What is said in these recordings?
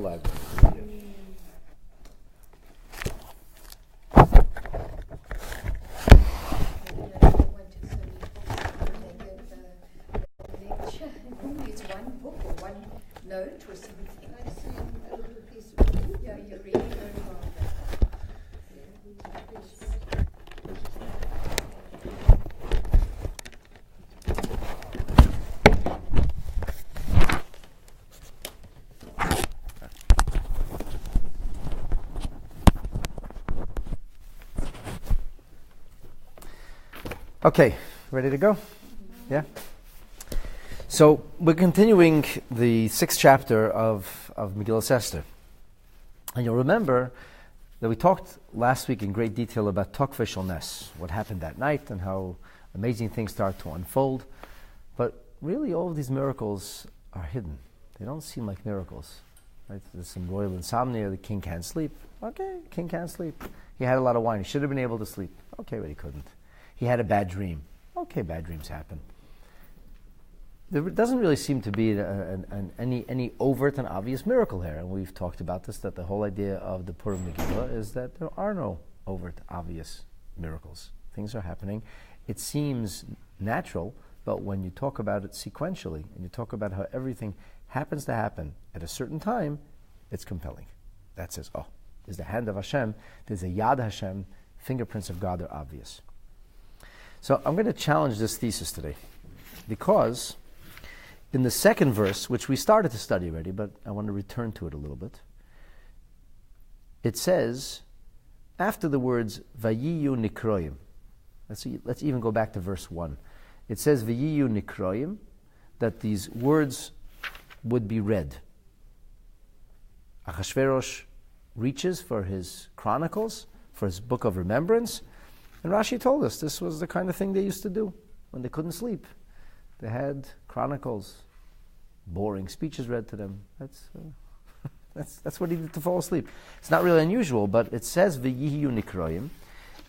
library. It's one book or one note or something. I see a little piece of it. Yeah, you're reading very well. Okay, ready to go? Yeah? So we're continuing the 6th chapter of Megillat Esther. And you'll remember that we talked last week in great detail about Tokvei Shel Nes, what happened that night and how amazing things start to unfold. But really all of these miracles are hidden. They don't seem like miracles. Right? There's some royal insomnia, the king can't sleep. Okay, king can't sleep. He had a lot of wine, he should have been able to sleep. Okay, but he couldn't. He had a bad dream. Okay, bad dreams happen. There doesn't really seem to be any overt and obvious miracle here. And we've talked about this, that the whole idea of the Purim Megillah is that there are no overt, obvious miracles. Things are happening. It seems natural, but when you talk about it sequentially, and you talk about how everything happens to happen at a certain time, it's compelling. That says, oh, there's the hand of Hashem, there's a Yad Hashem, fingerprints of God are obvious. So I'm going to challenge this thesis today, because in the second verse, which we started to study already, but I want to return to it a little bit, it says, after the words, Vayiyu Nikroim, let's even go back to verse 1. It says, Vayiyu Nikroim, that these words would be read. Achashverosh reaches for his chronicles, for his book of remembrance, and Rashi told us this was the kind of thing they used to do when they couldn't sleep. They had chronicles, boring speeches read to them. That's what he did to fall asleep. It's not really unusual, but it says V'yiyu Nikroim,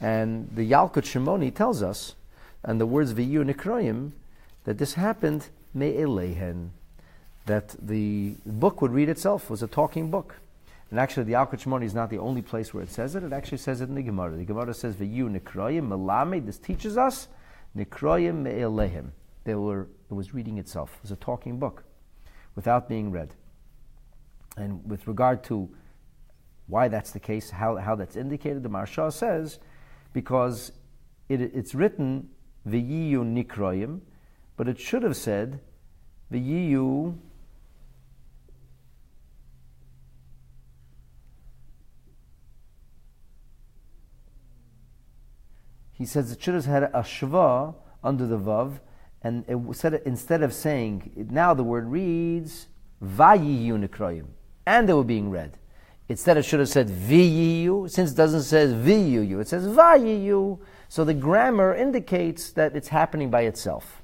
and the Yalkut Shimoni tells us, and the words V'yiyu Nikroim, that this happened me'elehen, that the book would read itself. It was a talking book. And actually, the Yalkut Shimoni is not the only place where it says it. It actually says it in the Gemara. The Gemara says V'yiyu Nikroim Melamed. This teaches us Nikroim me'elehim. It was reading itself. It was a talking book without being read. And with regard to why that's the case, how that's indicated, the Maharsha says, because it's written V'yiyu Nikroim, but it should have said V'yiyu He says it should have had a shva under the vav, and it said instead of saying, now the word reads Vayiyu Nikroim, and they were being read. Instead it should have said Viyiyu, since it doesn't say Viyiyu, it says Vayiyu. So the grammar indicates that it's happening by itself.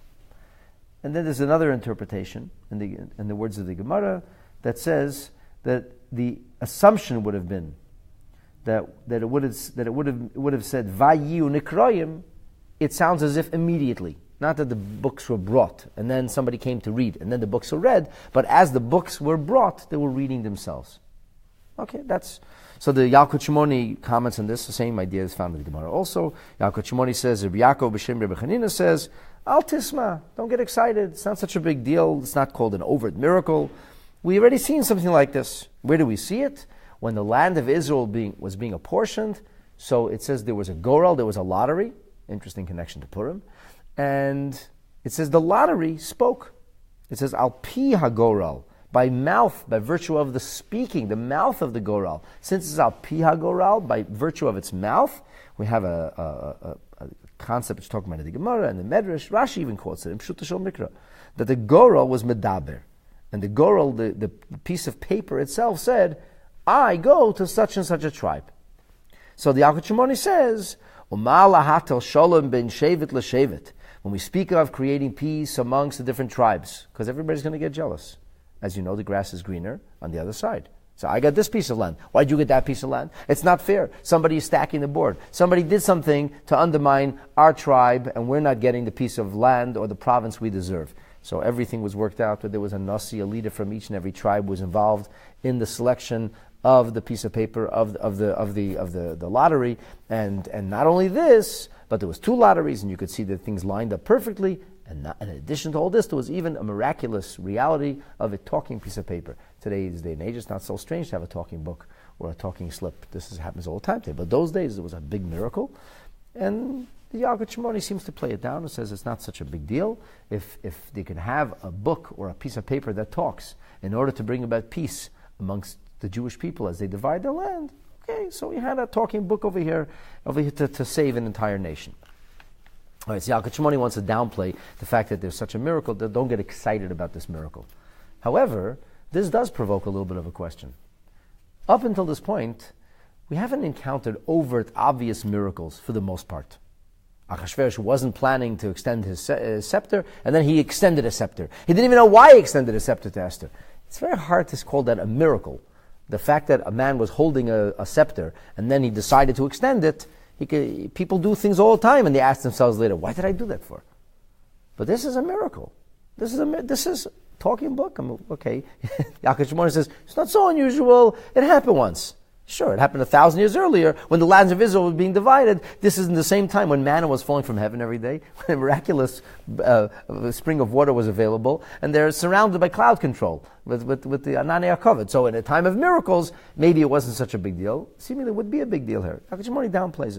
And then there's another interpretation in the words of the Gemara that says that the assumption would have been that it would have said Vayiyu Nikroim. It sounds as if immediately, not that the books were brought and then somebody came to read and then the books were read, but as the books were brought, they were reading themselves. Okay, so the Yalkut Shimoni comments on this. The same idea is found in the Gemara also. Yalkut Shimoni says, Rabbi Yaakov B'Shem Rabbi Chanina says, Al Tisma, don't get excited. It's not such a big deal. It's not called an overt miracle. We've already seen something like this. Where do we see it? When the land of Israel was being apportioned, so it says there was a goral, there was a lottery. Interesting connection to Purim. And it says the lottery spoke. It says al pi hagoral, by mouth, by virtue of the speaking, the mouth of the goral. Since it's al pi hagoral, by virtue of its mouth, we have a concept which talking about in the Gemara and the Medrash. Rashi even quotes it in Pshuta Shel Mikra, that the goral was medaber, and the goral, the piece of paper itself, said, I go to such and such a tribe. So the Yalkut Shimoni says, shalom ben shevet l'shevet. When we speak of creating peace amongst the different tribes, because everybody's going to get jealous. As you know, the grass is greener on the other side. So I got this piece of land. Why'd you get that piece of land? It's not fair. Somebody is stacking the board. Somebody did something to undermine our tribe, and we're not getting the piece of land or the province we deserve. So everything was worked out, but there was a nasi, a leader from each and every tribe was involved in the selection of the piece of paper of the lottery, and not only this, but there was 2 lotteries, and you could see that things lined up perfectly. And in addition to all this, there was even a miraculous reality of a talking piece of paper. Today's day and age, it's not so strange to have a talking book or a talking slip. Happens all the time today. But those days, it was a big miracle. And the Yalkut Shimoni seems to play it down and says it's not such a big deal. If they can have a book or a piece of paper that talks in order to bring about peace amongst the Jewish people as they divide their land. Okay, so we had a talking book over here to save an entire nation. All right, so Yalkut Shimoni wants to downplay the fact that there's such a miracle. That don't get excited about this miracle. However, this does provoke a little bit of a question. Up until this point, we haven't encountered overt, obvious miracles for the most part. Achashverosh wasn't planning to extend his scepter, and then he extended a scepter. He didn't even know why he extended a scepter to Esther. It's very hard to call that a miracle. The fact that a man was holding a scepter, and then he decided to extend it, people do things all the time, and they ask themselves later, why did I do that for? But this is a miracle. This is talking book. Okay. Yalkut Shimoni says, it's not so unusual. It happened once. Sure, it happened 1,000 years earlier when the lands of Israel were being divided. This is in the same time when manna was falling from heaven every day, when a miraculous spring of water was available, and they're surrounded by cloud control with the Ananei HaKavod. So in a time of miracles, maybe it wasn't such a big deal. Seemingly it would be a big deal here. Yalkut Shimoni downplays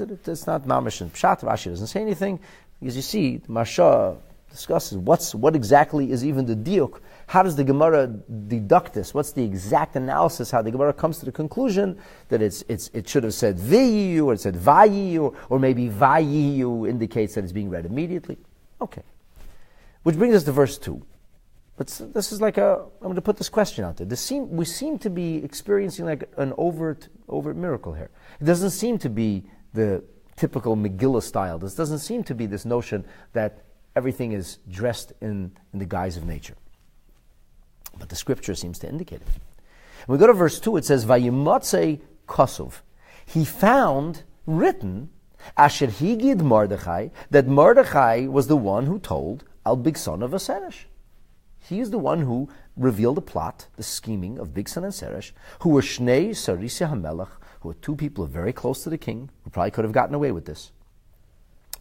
it. It's not mamish and pshat. Rashi doesn't say anything. Because you see, the Marsha discusses what exactly is even the diuk. How does the Gemara deduct this? What's the exact analysis? How the Gemara comes to the conclusion that it should have said viyu, or it said vayiyu, or maybe vayiyu indicates that it's being read immediately. Okay. Which brings us to verse 2. But this is I'm going to put this question out there. We seem to be experiencing like an overt miracle here. It doesn't seem to be the typical Megillah style. This doesn't seem to be this notion that everything is dressed in the guise of nature. But the scripture seems to indicate it. When we go to verse 2, it says, Vayimotze Kosov. He found written, Asher Higid Mordechai, that Mordechai was the one who told Al Bigson of Seresh. He is the one who revealed the plot, the scheming of Bigson and Seresh, who were Shnei Sarisia HaMelech, who were 2 people very close to the king, who probably could have gotten away with this.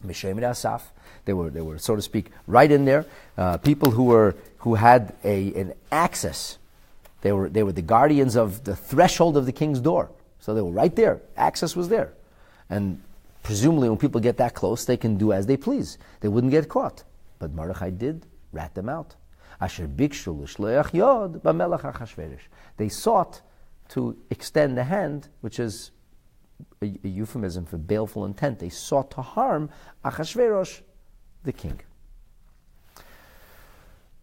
Mishem Asaf, they were, so to speak, right in there. People who had an access. They were the guardians of the threshold of the king's door. So they were right there. Access was there. And presumably when people get that close, they can do as they please. They wouldn't get caught. But Mordechai did rat them out. Asher bikshu l'shleach yod b'melech Achashverosh. They sought to extend the hand, which is a euphemism for baleful intent. They sought to harm Achashverosh, the king.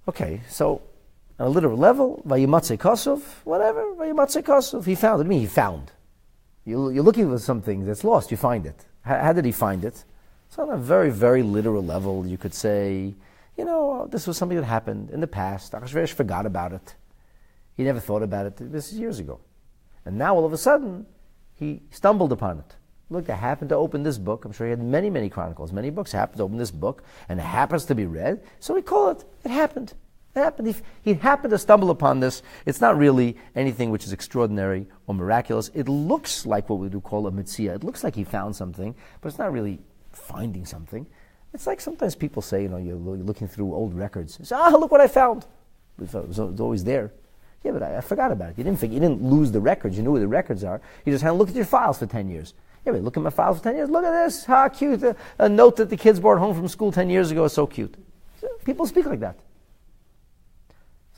Okay, so on a literal level, Vayimatze Kosov, whatever, Vayimatze Kosov, he found it. He found. You're looking for something that's lost, you find it. How did he find it? So on a very, very literal level, you could say, this was something that happened in the past. Achashverosh forgot about it. He never thought about it. This is years ago. And now all of a sudden, he stumbled upon it. Look, I happened to open this book. I'm sure he had many, many chronicles, many books. I happened to open this book, and it happens to be read. So we call it, it happened. It happened. He happened to stumble upon this. It's not really anything which is extraordinary or miraculous. It looks like what we do call a mitzvah. It looks like he found something, but it's not really finding something. It's like sometimes people say, you're looking through old records. You say, look what I found. It was always there. Yeah, but I forgot about it. You didn't lose the records. You knew where the records are. You just had to look at your files for 10 years. Yeah, but look at my files for 10 years. Look at this. How cute. A note that the kids brought home from school 10 years ago is so cute. People speak like that.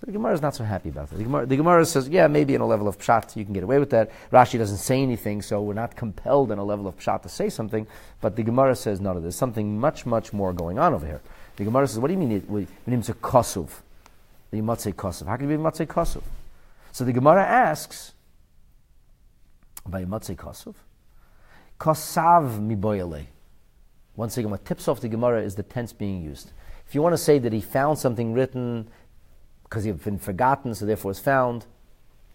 So the Gemara is not so happy about that. The Gemara says, yeah, maybe in a level of pshat you can get away with that. Rashi doesn't say anything, so we're not compelled in a level of pshat to say something. But the Gemara says, no, there's something much, much more going on over here. The Gemara says, what do you mean it's a kosuv? You might say kosuv. How can you be matzei kosuv? So the Gemara asks, by matzei kosuv, kosav miboyale. Once again, what tips off the Gemara is the tense being used. If you want to say that he found something written because he had been forgotten, so therefore it's found,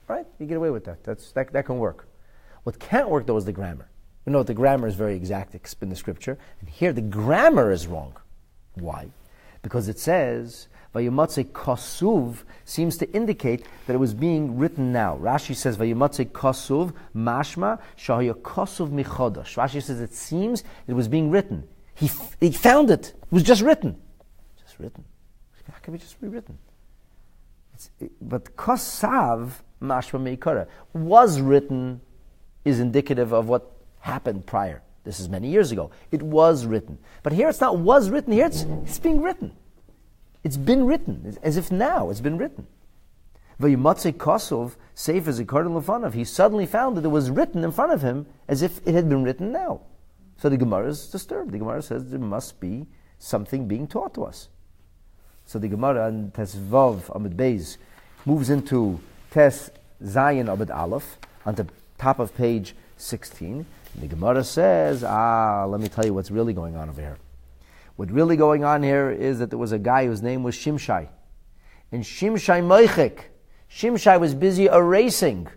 right? You get away with that. That can work. What can't work, though, is the grammar. We know that the grammar is very exact in the scripture, and here the grammar is wrong. Why? Because it says, Vayimotze Kosuv seems to indicate that it was being written now. Rashi says, Vayimotze Kosuv, mashma, shahaya Kosuv michodosh. Rashi says it seems it was being written. He found it. It was just written. Just written. How can it just be written? But Kosav, mashma meikara, was written is indicative of what happened prior. This is many years ago. It was written. But here it's not was written. Here it's being written. It's been written. It's as if now it's been written. Vayimotze Kosov, Sefer Zikaron Lefanov. He suddenly found that it was written in front of him as if it had been written now. So the Gemara is disturbed. The Gemara says there must be something being taught to us. So the Gemara on Tes Vav Amud Beis moves into Tes Zayin Amud Aleph on the top of page 16. The Gemara says, let me tell you what's really going on over here. What really going on here is that there was a guy whose name was Shimshai. And Shimshai Moichek. Shimshai was busy erasing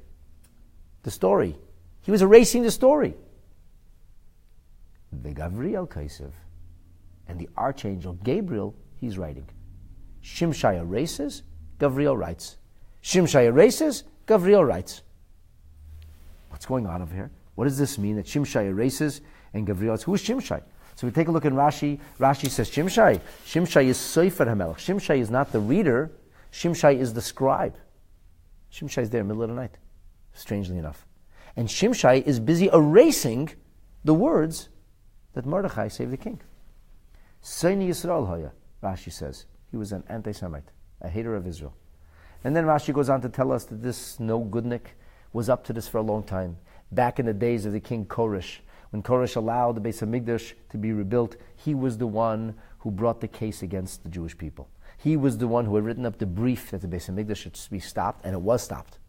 the story. He was erasing the story. The Gavriel Kaisev and the Archangel Gabriel, he's writing. Shimshai erases, Gavriel writes. Shimshai erases, Gavriel writes. What's going on over here? What does this mean that Shimshai erases and Gavriel writes? Who is Shimshai? So we take a look in Rashi. Rashi says Shimshai. Shimshai is Sefer HaMelech. Shimshai is not the reader. Shimshai is the scribe. Shimshai is there in the middle of the night, strangely enough. And Shimshai is busy erasing the words that Mordechai saved the king. Seini Yisrael Hoya, Rashi says. He was an anti-Semite, a hater of Israel. And then Rashi goes on to tell us that this no goodnik was up to this for a long time. Back in the days of the king Koresh, when Koresh allowed the Beis HaMikdash to be rebuilt, he was the one who brought the case against the Jewish people. He was the one who had written up the brief that the Beis HaMikdash should be stopped, and it was stopped.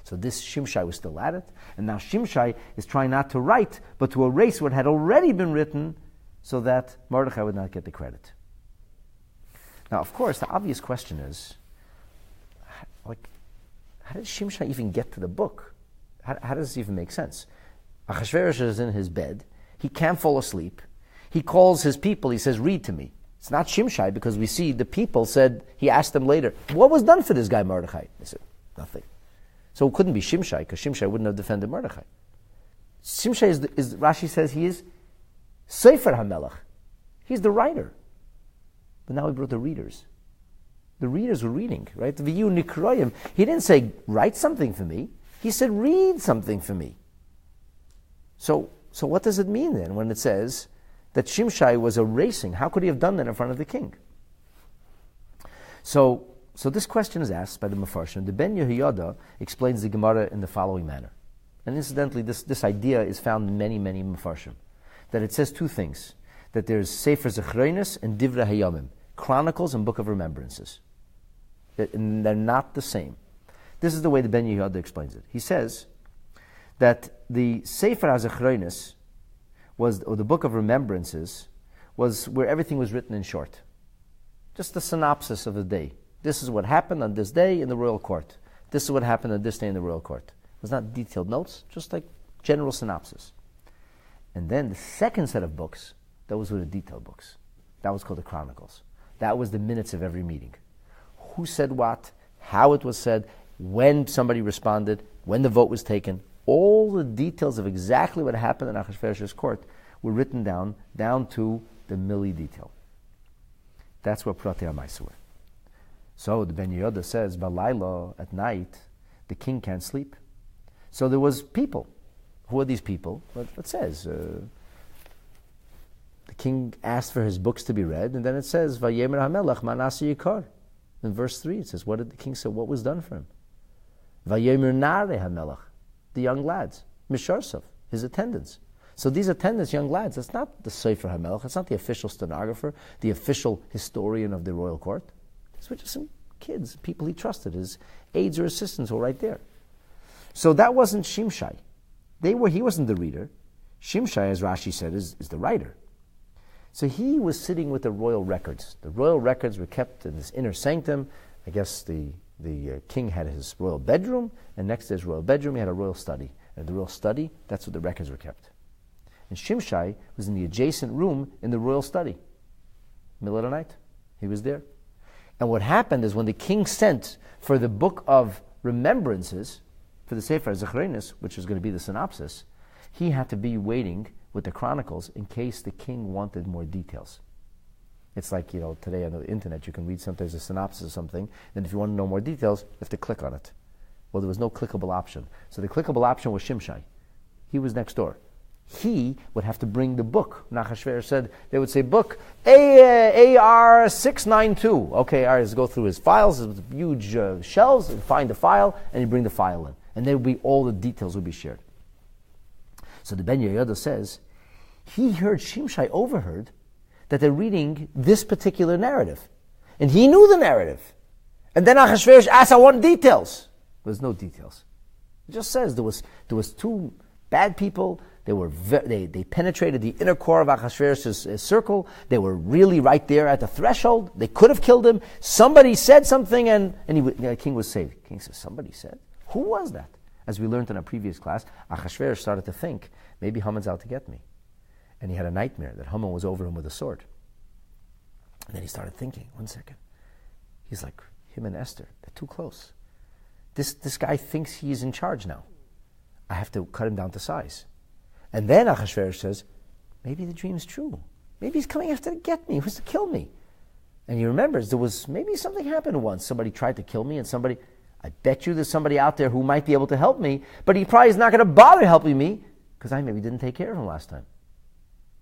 So this Shimshai was still at it, and now Shimshai is trying not to write, but to erase what had already been written, so that Mordechai would not get the credit. Now, of course, the obvious question is, how did Shimshai even get to the book? How does this even make sense? Achashverosh is in his bed. He can't fall asleep. He calls his people. He says, read to me. It's not Shimshai because we see the people said, he asked them later, what was done for this guy Mordechai? They said, nothing. So it couldn't be Shimshai because Shimshai wouldn't have defended Mordechai. Shimshai is Rashi says he is Sefer HaMelech. He's the writer. But now he brought the readers. The readers were reading, right? V'yu nikroyim. He didn't say, write something for me. He said, read something for me. So what does it mean then when it says that Shimshai was erasing? How could he have done that in front of the king? So this question is asked by the Mefarshim. The Ben Yehoyada explains the Gemara in the following manner. And incidentally, this idea is found in many, many Mefarshim. That it says two things. That there's Sefer Zechronis and Divrei Hayamim. Chronicles and Book of Remembrances. And they're not the same. This is the way the Ben Yehoyada explains it. He says that the Sefer HaZechronis or the Book of Remembrances, was where everything was written in short. Just the synopsis of the day. This is what happened on this day in the royal court. This is what happened on this day in the royal court. It was not detailed notes, just like general synopsis. And then the second set of books, those were the detailed books. That was called the Chronicles. That was the minutes of every meeting. Who said what, how it was said, when somebody responded, when the vote was taken. All the details of exactly what happened in Achashverosh's court were written down to the milli detail. That's what Pratei HaMaaseh were. So the Ben Yehoyada says, Balayla, at night, the king can't sleep. So there was people. Who are these people? Well, it says, the king asked for his books to be read, and then it says, Vayemer HaMelech Manaseh Yikar. In verse 3, it says, what did the king say? What was done for him? Vayemer Narei HaMelech, the young lads. Misharsov, his attendants. So these attendants, young lads, that's not the Sefer HaMelech, that's not the official stenographer, the official historian of the royal court. These were just some kids, people he trusted, his aides or assistants were right there. So that wasn't Shimshai. He wasn't the reader. Shimshai, as Rashi said, is the writer. So he was sitting with the royal records. The royal records were kept in this inner sanctum. I guess the king had his royal bedroom, and next to his royal bedroom he had a royal study. And the royal study, that's where the records were kept. And Shimshai was in the adjacent room in the royal study, middle of the night. He was there. And what happened is when the king sent for the book of remembrances, for the Sefer Zechronis, which was going to be the synopsis, he had to be waiting with the chronicles in case the king wanted more details. It's like, today on the internet you can read sometimes a synopsis of something, and if you want to know more details, you have to click on it. Well, there was no clickable option. So the clickable option was Shimshai. He was next door. He would have to bring the book. Nachashverosh said, they would say, book AR 692. Okay, all right, let's go through his files, his huge shelves, and find the file, and you bring the file in. And there would be, all the details would be shared. So the Ben Yehoyada says, he heard, Shimshai overheard, that they're reading this particular narrative. And he knew the narrative. And then Achashverosh asked, I want details. There's no details. It just says there was two bad people. They penetrated the inner core of Achashverosh's circle. They were really right there at the threshold. They could have killed him. Somebody said something, and the king was saved. The king says, somebody said? Who was that? As we learned in our previous class, Achashverosh started to think, maybe Haman's out to get me. And he had a nightmare that Haman was over him with a sword. And then he started thinking, one second. He's like, him and Esther, they're too close. This guy thinks he's in charge now. I have to cut him down to size. And then Achashverosh says, maybe the dream's true. Maybe he's coming after to get me. He wants to kill me. And he remembers maybe something happened once. Somebody tried to kill me, and I bet you there's somebody out there who might be able to help me, but he probably is not going to bother helping me because I maybe didn't take care of him last time.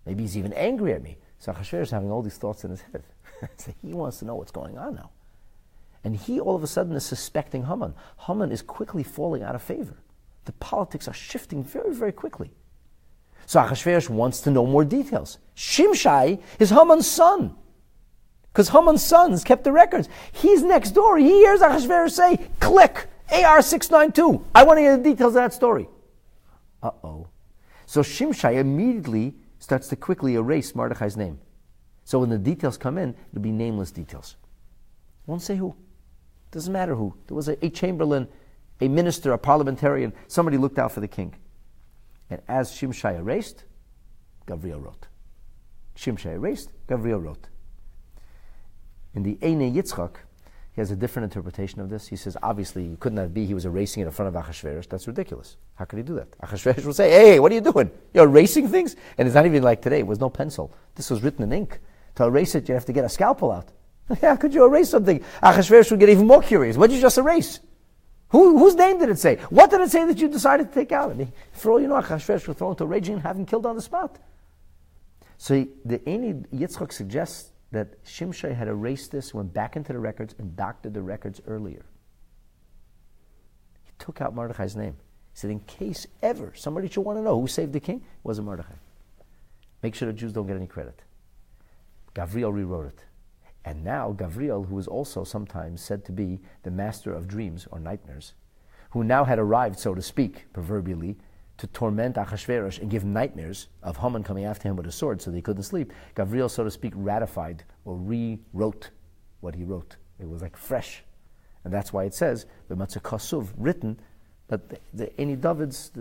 Maybe he's even angry at me. So Achashverosh is having all these thoughts in his head. So he wants to know what's going on now. And he all of a sudden is suspecting Haman. Haman is quickly falling out of favor. The politics are shifting very, very quickly. So Achashverosh wants to know more details. Shimshai is Haman's son. Because Haman's sons kept the records. He's next door. He hears Achashverosh say, click, AR 692. I want to hear the details of that story. Uh-oh. So Shimshai immediately starts to quickly erase Mordechai's name. So when the details come in, it'll be nameless details. Won't say who. Doesn't matter who. There was a chamberlain, a minister, a parliamentarian. Somebody looked out for the king. And as Shimshai erased, Gavriel wrote. Shimshai erased, Gavriel wrote. In the Eine Yitzchak, he has a different interpretation of this. He says, obviously, it could not be he was erasing it in front of Achashverosh. That's ridiculous. How could he do that? Achashverosh will say, hey, what are you doing? You're erasing things? And it's not even like today. It was no pencil. This was written in ink. To erase it, you have to get a scalpel out. How could you erase something? Achashverosh would get even more curious. What did you just erase? Whose name did it say? What did it say that you decided to take out? I mean, for all you know, Achashverosh was thrown into raging and have him killed on the spot. So the Eine Yitzchak suggests that Shimshai had erased this, went back into the records, and doctored the records earlier. He took out Mordechai's name. He said, in case ever somebody should want to know who saved the king, it wasn't Mordechai. Make sure the Jews don't get any credit. Gavriel rewrote it. And now Gavriel, who is also sometimes said to be the master of dreams or nightmares, who now had arrived, so to speak, proverbially, to torment Achashverosh and give nightmares of Haman coming after him with a sword so that he couldn't sleep, Gavriel, so to speak, ratified or rewrote what he wrote. It was like fresh. And that's why it says, B'matzah Kasuv, written, but any David's,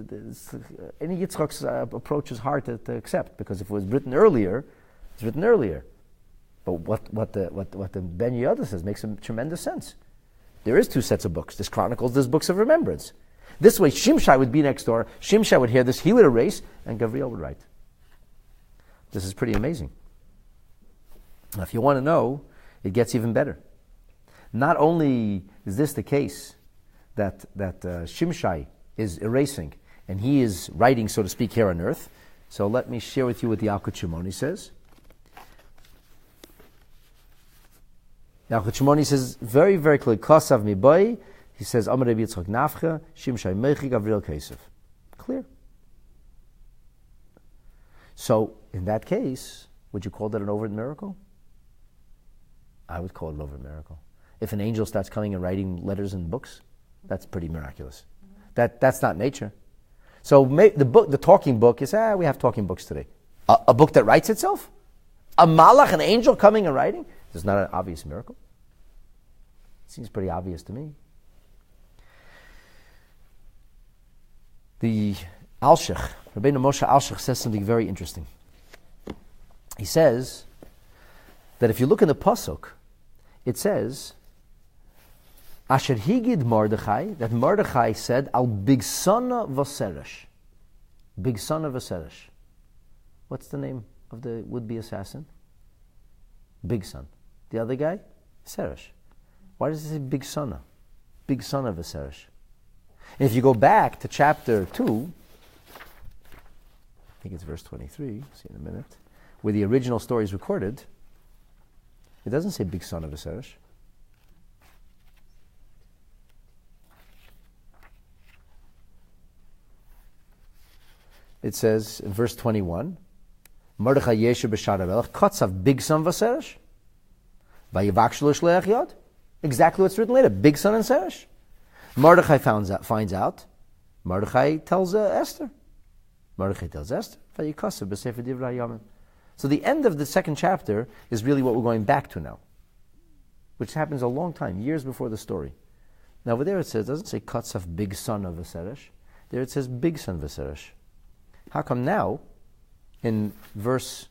any Yitzchak's approach is hard to accept, because if it was written earlier, it's written earlier. But what the Ben Yehoyada says makes some tremendous sense. There is two sets of books. There's Chronicles, there's books of remembrance. This way, Shimshai would be next door. Shimshai would hear this, he would erase, and Gavriel would write. This is pretty amazing. Now, if you want to know, it gets even better. Not only is this the case that Shimshai is erasing, and he is writing, so to speak, here on earth. So let me share with you what the Yalkut Shimoni says. Yalkut Shimoni says very, very clearly, Kosav mi boy. He says, Amar Rabbi Yitzchak Nafcha, Shimshai Mechi, Gavriel Kesef. Clear. So, in that case, would you call that an overt miracle? I would call it an overt miracle. If an angel starts coming and writing letters and books, that's pretty miraculous. That's not nature. So the talking book is, we have talking books today. A book that writes itself? A malach, an angel coming and writing? This is not an obvious miracle. It seems pretty obvious to me. The Alshich, Rabbeinu Moshe Alshich, says something very interesting. He says that if you look in the Pasuk, it says, Asher higid Mordechai, that Mordechai said, Al bigsana v'seresh. Bigsana v'seresh. What's the name of the would-be assassin? Bigson. The other guy? Seresh. Why does it say bigsana? Bigsana v'seresh. And if you go back to chapter 2, I think it's verse 23, see in a minute, where the original story is recorded, it doesn't say bigsana v'seresh. It says in verse 21, Mordechai Yeshu b'shar hamelech kotzav bigson v'seresh vayivak shelo shleach yod. Exactly what's written later, bigson and seresh. Mordechai finds out. Mordechai tells Esther. Mordechai tells Esther vayikosav b'sefer divrei hayamim. So the end of the second chapter is really what we're going back to now, which happens a long time, years before the story. Now over there it doesn't say kotzav bigson of v'seresh. There it says bigson v'seresh. How come now, in verse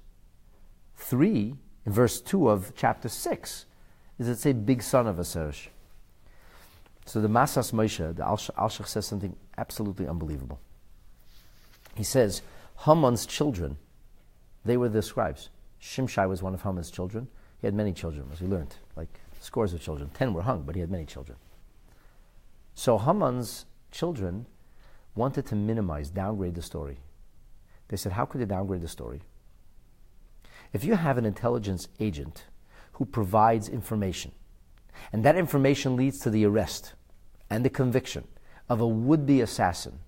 3, in verse 2 of chapter 6, does it say big son of Aseresh? So the Masas Moshe, the Alshach, says something absolutely unbelievable. He says, Haman's children, they were the scribes. Shimshai was one of Haman's children. He had many children, as we learned, like scores of children. 10 were hung, but he had many children. So Haman's children wanted to minimize, downgrade the story. They said, how could they downgrade the story? If you have an intelligence agent who provides information, and that information leads to the arrest and the conviction of a would-be assassin,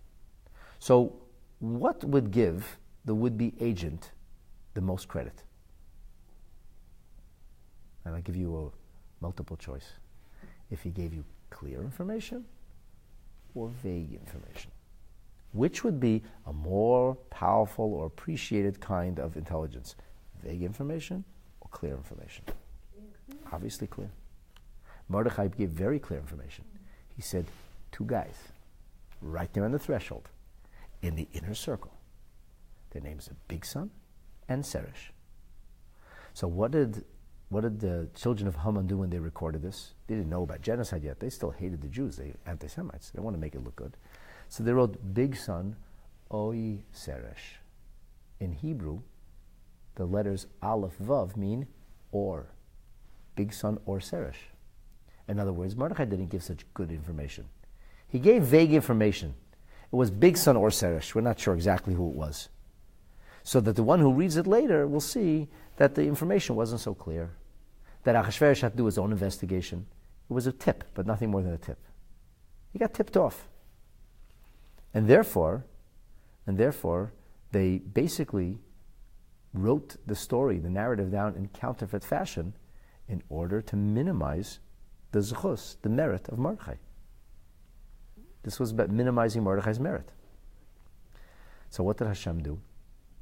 so what would give the would-be agent the most credit? And I'll give you a multiple choice. If he gave you clear information or vague information. Which would be a more powerful or appreciated kind of intelligence? Vague information or clear information? Obviously clear. Mordechai gave very clear information. He said, 2 guys, right there on the threshold, in the inner circle. Their names are Bigson and Seresh. So what did the children of Haman do when they recorded this? They didn't know about genocide yet. They still hated the Jews. They were anti-Semites. They want to make it look good. So they wrote big son, Oi Seresh. In Hebrew, the letters Aleph Vav mean or. Big son or Seresh. In other words, Mordechai didn't give such good information. He gave vague information. It was big son or Seresh. We're not sure exactly who it was. So that the one who reads it later will see that the information wasn't so clear. That Achashverosh had to do his own investigation. It was a tip, but nothing more than a tip. He got tipped off. And therefore, they basically wrote the story, the narrative down in counterfeit fashion in order to minimize the zechus, the merit of Mordechai. This was about minimizing Mordechai's merit. So what did Hashem do?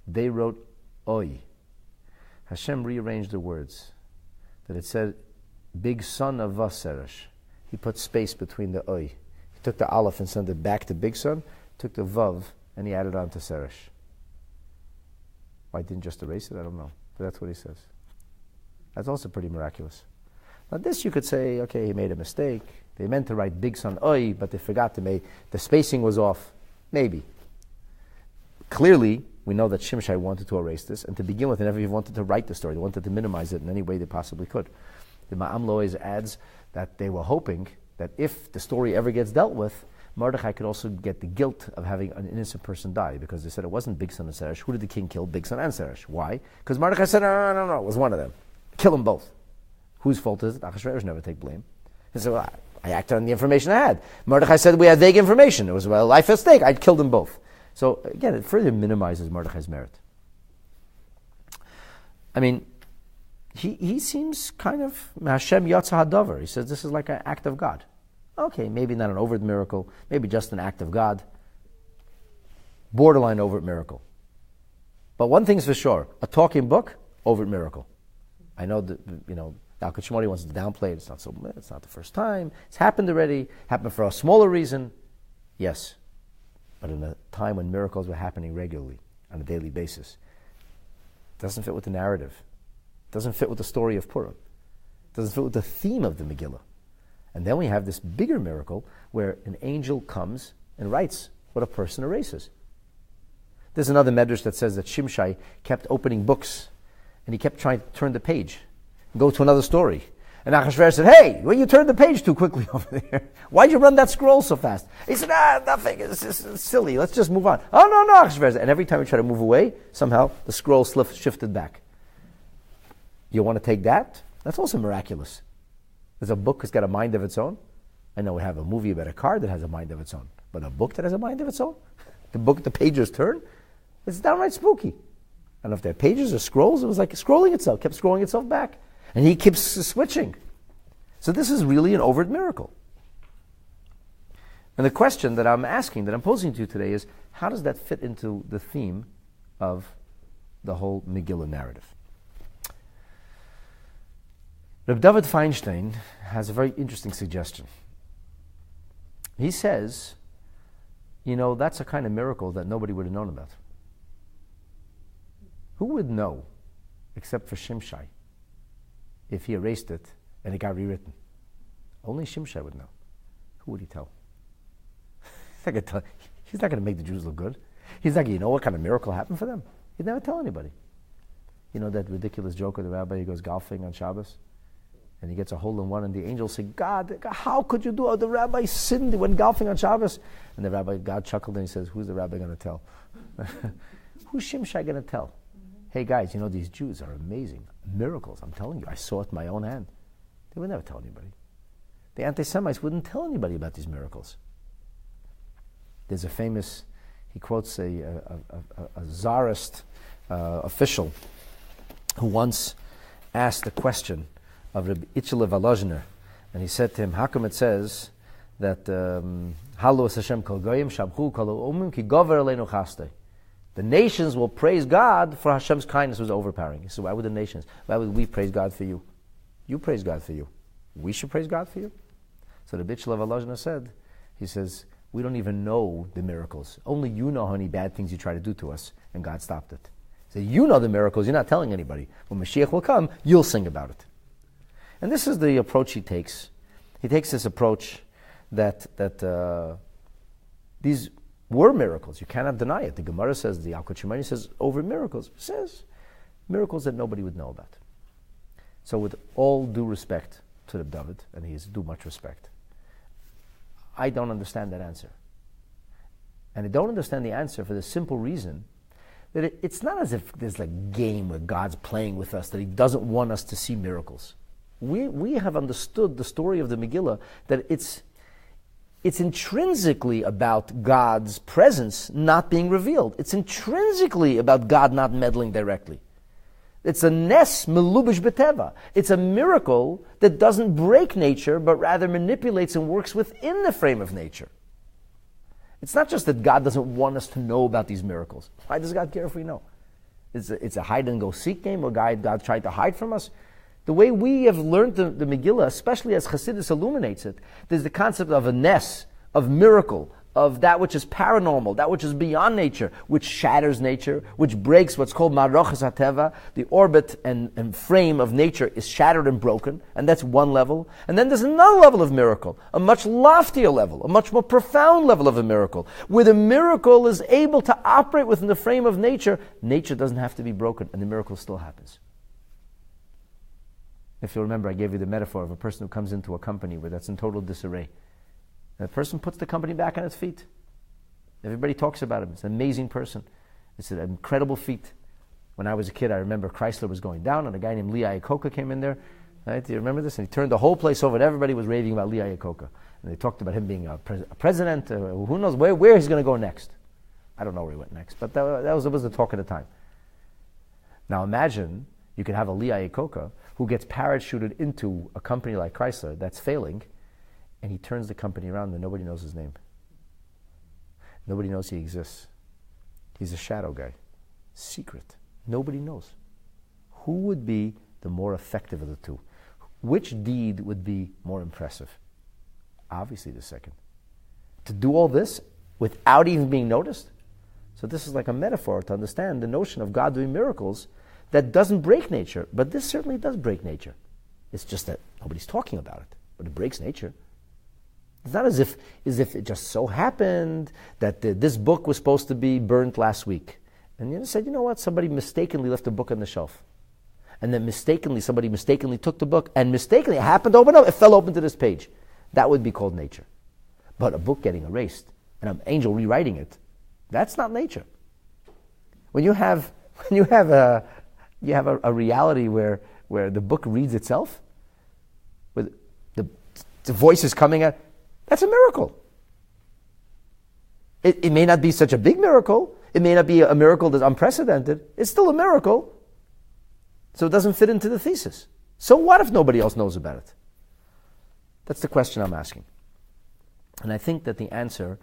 They wrote Oi. Hashem rearranged the words. That it said, big son of Vaseresh. He put space between the Oi. He took the Aleph and sent it back to big son, took the Vav, and he added on to Seresh. Why didn't just erase it? I don't know. But that's what he says. That's also pretty miraculous. Now this you could say, okay, he made a mistake. They meant to write big son Oi, but they forgot to make, the spacing was off. Maybe. Clearly, we know that Shimshai wanted to erase this, and to begin with, they never even wanted to write the story. They wanted to minimize it in any way they possibly could. The Ma'am Lois adds that they were hoping that if the story ever gets dealt with, Mordechai could also get the guilt of having an innocent person die, because they said it wasn't Big Son and Seresh. Who did the king kill? Big Son and Seresh. Why? Because Mordechai said, no, it was one of them. Kill them both. Whose fault is it? Achashverosh never take blame. He said, well, I acted on the information I had. Mordechai said we had vague information. It was a life at stake. I'd killed them both. So again, it further minimizes Mordechai's merit. I mean, he seems kind of Hashem Yatsa Hadavar. He says this is like an act of God. Okay, maybe not an overt miracle, maybe just an act of God. Borderline overt miracle. But one thing's for sure, a talking book, overt miracle. I know that, Al Kachmori wants to downplay it. It's not the first time. It's happened already. Happened for a smaller reason. Yes. But in a time when miracles were happening regularly, on a daily basis. It doesn't fit with the narrative. It doesn't fit with the story of Purim. Doesn't fit with the theme of the Megillah. And then we have this bigger miracle where an angel comes and writes what a person erases. There's another medrash that says that Shimshai kept opening books and he kept trying to turn the page and go to another story. And Achashverosh said, hey, well, you turned the page too quickly over there. Why'd you run that scroll so fast? He said, nothing, it's silly, let's just move on. Oh, no, Achashverosh. And every time he tried to move away, somehow the scroll shifted back. You want to take that? That's also miraculous. There's a book that's got a mind of its own. I know we have a movie about a car that has a mind of its own. But a book that has a mind of its own? The pages turn? It's downright spooky. I don't know if they're pages or scrolls. It was like scrolling itself, kept scrolling itself back. And he keeps switching. So this is really an overt miracle. And the question that I'm asking, that I'm posing to you today is, how does that fit into the theme of the whole Megillah narrative? Reb David Feinstein has a very interesting suggestion. He says, that's a kind of miracle that nobody would have known about. Who would know, except for Shimshai, if he erased it and it got rewritten? Only Shimshai would know. Who would he tell? He's not going to make the Jews look good. He's not going to what kind of miracle happened for them. He'd never tell anybody. You know that ridiculous joke of the rabbi who goes golfing on Shabbos? And he gets a hole in one, and the angels say, God, how could you do it? The rabbi sinned when golfing on Shabbos. And the rabbi, God chuckled, and he says, who's the rabbi going to tell? Who's Shimshai going to tell? Hey guys, these Jews are amazing. Miracles, I'm telling you. I saw it with my own hand. They would never tell anybody. The anti-Semites wouldn't tell anybody about these miracles. There's a famous, he quotes a Tsarist official who once asked a question of Rabbi Itzhak Volozhiner, and he said to him, how come it says that Halu es Hashem kol goyim shabchu kol umim ki gover aleinu chastei? The nations will praise God for Hashem's kindness was overpowering. He said, why would the nations? Why would we praise God for you? You praise God for you. We should praise God for you? So the Itzhak Volozhiner said, he says, we don't even know the miracles. Only you know how many bad things you try to do to us, and God stopped it. So you know the miracles, you're not telling anybody. When Mashiach will come, you'll sing about it. And this is the approach he takes. He takes this approach that these were miracles. You cannot deny it. The Gemara says, the Alkut Shemini says, over miracles. It says miracles that nobody would know about. So with all due respect to Reb David, and he is due much respect, I don't understand that answer. And I don't understand the answer for the simple reason that it's not as if there's like a game where God's playing with us, that he doesn't want us to see miracles. We have understood the story of the Megillah, that it's intrinsically about God's presence not being revealed. It's intrinsically about God not meddling directly. It's a nes melubish beteva. It's a miracle that doesn't break nature, but rather manipulates and works within the frame of nature. It's not just that God doesn't want us to know about these miracles. Why does God care if we know? It's a hide-and-go-seek game where God tried to hide from us. The way we have learned the Megillah, especially as Chassidus illuminates it, there's the concept of a nes, of miracle, of that which is paranormal, that which is beyond nature, which shatters nature, which breaks what's called marochas hateva. The orbit and frame of nature is shattered and broken, and that's one level. And then there's another level of miracle, a much loftier level, a much more profound level of a miracle, where the miracle is able to operate within the frame of nature. Nature doesn't have to be broken, and the miracle still happens. If you remember, I gave you the metaphor of a person who comes into a company where that's in total disarray. And the person puts the company back on its feet. Everybody talks about him. It's an amazing person. It's an incredible feat. When I was a kid, I remember Chrysler was going down, and a guy named Lee Iacocca came in there. Right? Do you remember this? And he turned the whole place over, and everybody was raving about Lee Iacocca. And they talked about him being a president. Who knows where he's going to go next. I don't know where he went next, but that was the talk of the time. Now imagine you could have a Lee Iacocca who gets parachuted into a company like Chrysler that's failing, and he turns the company around and nobody knows his name. Nobody knows he exists. He's a shadow guy. Secret. Nobody knows. Who would be the more effective of the two? Which deed would be more impressive? Obviously the second. To do all this without even being noticed? So this is like a metaphor to understand the notion of God doing miracles that doesn't break nature, but this certainly does break nature. It's just that nobody's talking about it, but it breaks nature. It's not as if it just so happened that this book was supposed to be burnt last week. And you said, you know what, somebody mistakenly left a book on the shelf. And then somebody mistakenly took the book, and mistakenly, it happened to open up, it fell open to this page. That would be called nature. But a book getting erased, and an angel rewriting it, that's not nature. When you have a reality where the book reads itself, with the voice is coming out, that's a miracle. It may not be such a big miracle. It may not be a miracle that's unprecedented. It's still a miracle. So it doesn't fit into the thesis. So what if nobody else knows about it? That's the question I'm asking. And I think that the answer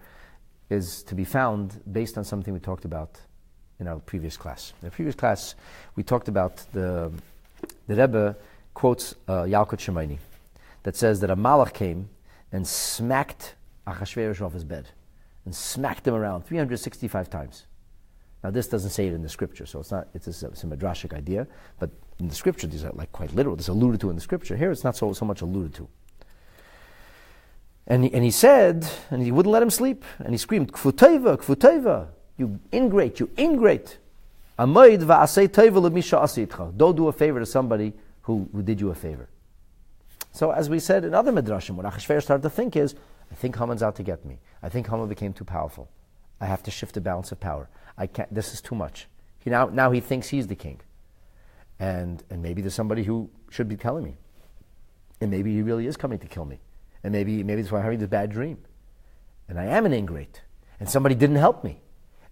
is to be found based on something we talked about in our previous class. In the previous class, we talked about the Rebbe quotes Yalkut Shemaini that says that a malach came and smacked Achashverosh off his bed and smacked him around 365 times. Now this doesn't say it in the scripture, so it's a midrashic idea, but in the scripture these are like quite literal. This is alluded to in the scripture. Here it's not so much alluded to. And he said, and he wouldn't let him sleep, and he screamed, Kfuteva, Kfuteva, you ingrate, you ingrate. Amoid va'asei teva lemisha asitcha. Don't do a favor to somebody who did you a favor. So as we said in other midrashim, what Achashverosh started to think is, I think Haman's out to get me. I think Haman became too powerful. I have to shift the balance of power. I can't. This is too much. Now he thinks he's the king, and maybe there's somebody who should be telling me, and maybe he really is coming to kill me, and maybe that's why I'm having this bad dream, and I am an ingrate, and somebody didn't help me,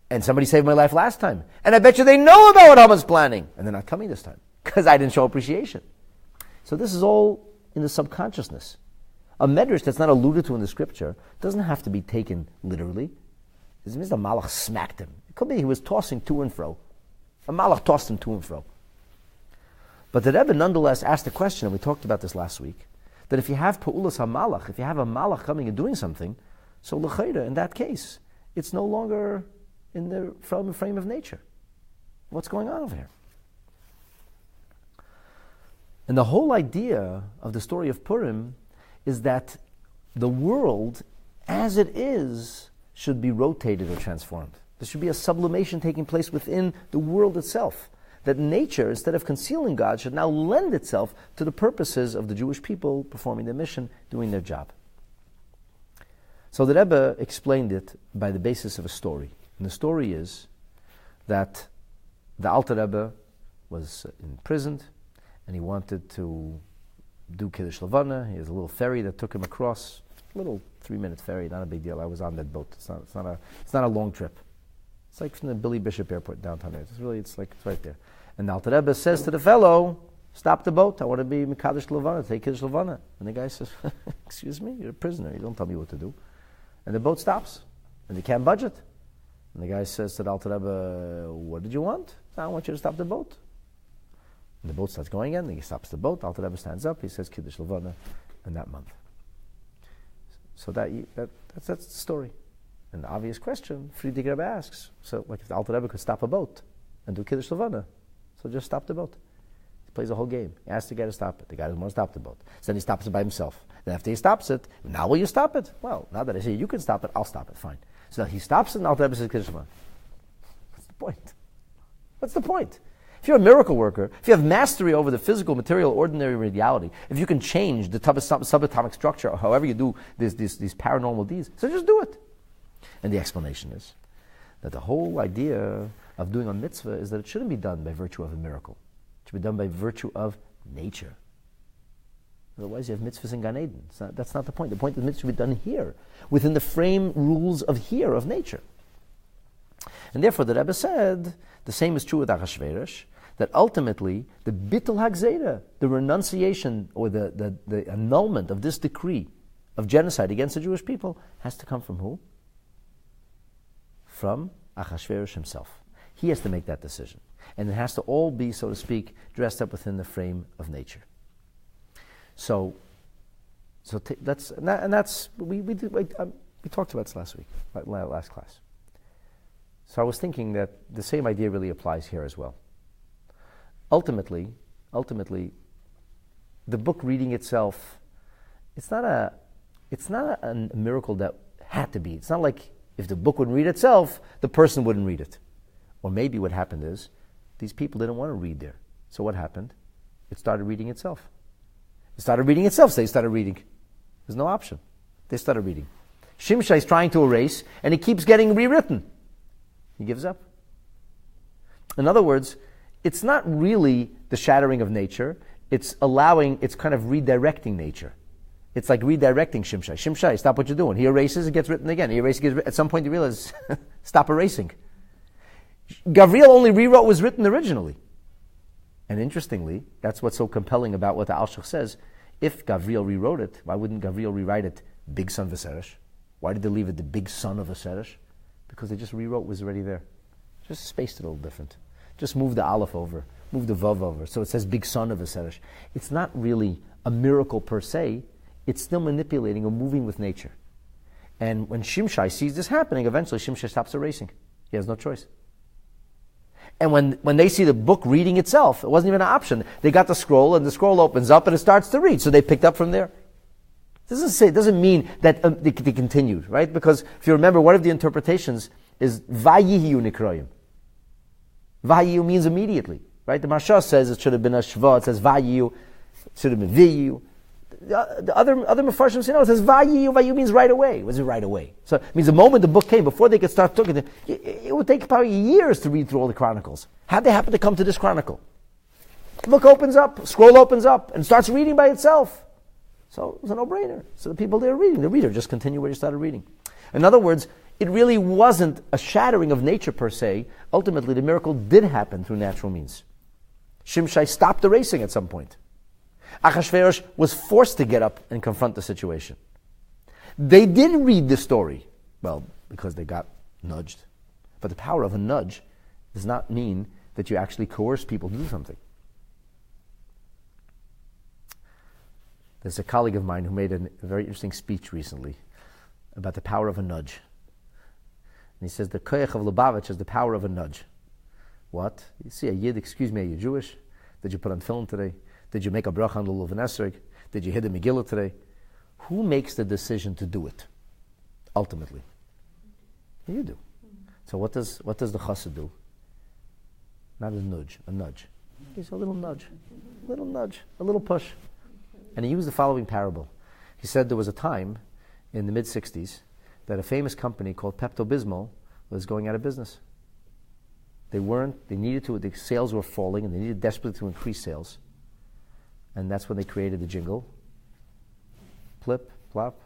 and somebody saved my life last time, and I bet you they know about what Haman's planning, and they're not coming this time because I didn't show appreciation. So this is all in the subconsciousness. A medrash that's not alluded to in the scripture doesn't have to be taken literally. This means the malach smacked him. It could be he was tossing to and fro. A malach tossed him to and fro. But the Rebbe nonetheless asked the question, and we talked about this last week, that if you have pa'ulas ha-malach, if you have a malach coming and doing something, so l'chayra, in that case, it's no longer in the frame of nature. What's going on over here? And the whole idea of the story of Purim is that the world, as it is, should be rotated or transformed. There should be a sublimation taking place within the world itself. That nature, instead of concealing God, should now lend itself to the purposes of the Jewish people performing their mission, doing their job. So the Rebbe explained it by the basis of a story. And the story is that the Alter Rebbe was imprisoned, and he wanted to do Kiddush Levana. He has a little ferry that took him across, a little 3-minute ferry, not a big deal. I was on that boat. It's not a long trip. It's like from the Billy Bishop Airport downtown there. It's right there. And the Alter Rebbe says to the fellow, stop the boat. I want to be Mekadosh Levana, take Kiddush Levana. And the guy says, excuse me, you're a prisoner. You don't tell me what to do. And the boat stops, and they can't budge it. And the guy says to the Alter Rebbe, what did you want? I want you to stop the boat. And the boat starts going again, and he stops the boat. Alter Rebbe stands up, he says Kiddush Levana in that month. So that's the story. And the obvious question, Friedrich Rebbe asks, so like if the Alter Rebbe could stop a boat and do Kiddush Levana, so just stop the boat. He plays a whole game. He asks the guy to stop it. The guy doesn't want to stop the boat. So then he stops it by himself. Then after he stops it, now will you stop it? Well, now that I say you can stop it, I'll stop it, fine. So he stops it and Alter Rebbe says Kiddush Levana. What's the point? What's the point? If you're a miracle worker, if you have mastery over the physical, material, ordinary reality, if you can change the subatomic structure, or however you do these paranormal deeds, so just do it. And the explanation is that the whole idea of doing a mitzvah is that it shouldn't be done by virtue of a miracle. It should be done by virtue of nature. Otherwise you have mitzvahs in Gan Eden. That's not the point. The point is mitzvah should be done here, within the frame rules of here, of nature. And therefore the Rebbe said, the same is true with Achashverosh, that ultimately the bittul hagzera, the renunciation or the annulment of this decree of genocide against the Jewish people, has to come from who? From Achashverosh himself. He has to make that decision. And it has to all be, so to speak, dressed up within the frame of nature. So we talked about this last week, last class. So I was thinking that the same idea really applies here as well. Ultimately, the book reading itself, it's not a miracle that had to be. It's not like if the book wouldn't read itself, the person wouldn't read it. Or maybe what happened is, these people didn't want to read there. So what happened? It started reading itself. It started reading itself, so they started reading. There's no option. They started reading. Shimshai is trying to erase, and it keeps getting rewritten. He gives up. In other words, it's not really the shattering of nature. It's kind of redirecting nature. It's like redirecting Shimshai. Shimshai, stop what you're doing. He erases, it gets written again. He erases, at some point you realize, stop erasing. Gavriel only rewrote what was written originally. And interestingly, that's what's so compelling about what the Alshach says. If Gavriel rewrote it, why wouldn't Gavriel rewrite it big son v'seresh? Why did they leave it the big son of a seresh? Because they just rewrote what was already there. Just spaced it a little different. Just moved the aleph over, moved the vav over. So it says big son of a seresh. It's not really a miracle per se. It's still manipulating or moving with nature. And when Shimshai sees this happening, eventually Shimshai stops erasing. He has no choice. And when they see the book reading itself, it wasn't even an option. They got the scroll, and the scroll opens up, and it starts to read. So they picked up from there. It doesn't mean that they continued, right? Because if you remember, one of the interpretations is Vayihu Nikroyim. Vayihu means immediately, right? The Marsha says it should have been a Shva. It says Vayihu. It should have been Viyu. The other Mefarshim say no. It says Vayihu. Vayihu means right away. Was it right away? So it means the moment the book came, before they could start talking, it would take probably years to read through all the chronicles. How'd they happen to come to this chronicle? The book opens up, scroll opens up, and starts reading by itself. So it was a no-brainer. So the people there reading, the reader just continued where you started reading. In other words, it really wasn't a shattering of nature per se. Ultimately, the miracle did happen through natural means. Shimshai stopped erasing at some point. Achashverosh was forced to get up and confront the situation. They did read the story, well, because they got nudged. But the power of a nudge does not mean that you actually coerce people to do something. There's a colleague of mine who made a very interesting speech recently about the power of a nudge. And he says the koyach of Lubavitch is the power of a nudge. What? You see a Yid, excuse me, are you Jewish? Did you put on film today? Did you make a bracha on the Lulav Esrog? Did you hit the Megillah today? Who makes the decision to do it? Ultimately. You do. So what does the chassid do? Not a nudge, a nudge. He's a little nudge, a little push. And he used the following parable. He said there was a time in the mid-60s that a famous company called Pepto-Bismol was going out of business. They needed to, the sales were falling, and they needed desperately to increase sales. And that's when they created the jingle. Plip, plop,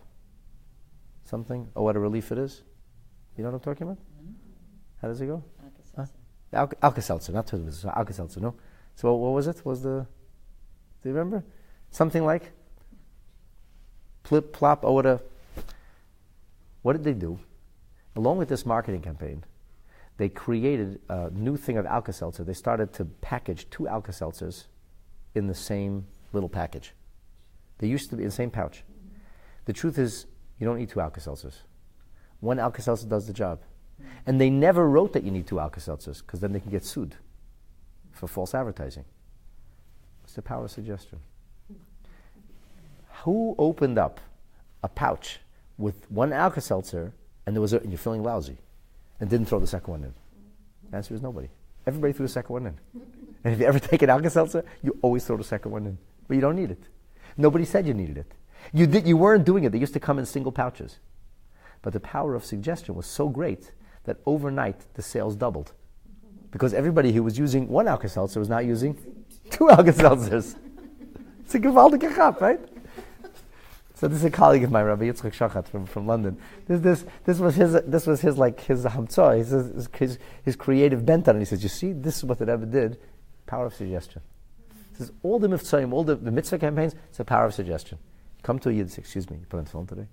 something. Oh, what a relief it is. You know what I'm talking about? Mm-hmm. How does it go? Alka-Seltzer, not Alka-Seltzer, no? So what was it? Do you remember? Something like plip, plop, oh, what did they do? Along with this marketing campaign, they created a new thing of Alka-Seltzer. They started to package 2 Alka-Seltzers in the same little package. They used to be in the same pouch. The truth is, you don't need 2 Alka-Seltzers. 1 Alka-Seltzer does the job. And they never wrote that you need 2 Alka-Seltzers, because then they can get sued for false advertising. It's the power of suggestion. Who opened up a pouch with 1 Alka-Seltzer and you're feeling lousy and didn't throw the second one in? The answer is nobody. Everybody threw the second one in. And if you ever take an Alka-Seltzer, you always throw the second one in. But you don't need it. Nobody said you needed it. You weren't doing it. They used to come in single pouches. But the power of suggestion was so great that overnight the sales doubled. Because everybody who was using 1 Alka-Seltzer was now using 2 Alka-Seltzers. It's a gewaltige chap, right? So this is a colleague of mine, Rabbi Yitzchak Shachat from London. This was his hamtzah, his creative bent on it. He says, you see, this is what it ever did. Power of suggestion. He says, all the mitzvahs, all the mitzvah campaigns, it's the power of suggestion. Come to a Yid, excuse me, you put on phone today?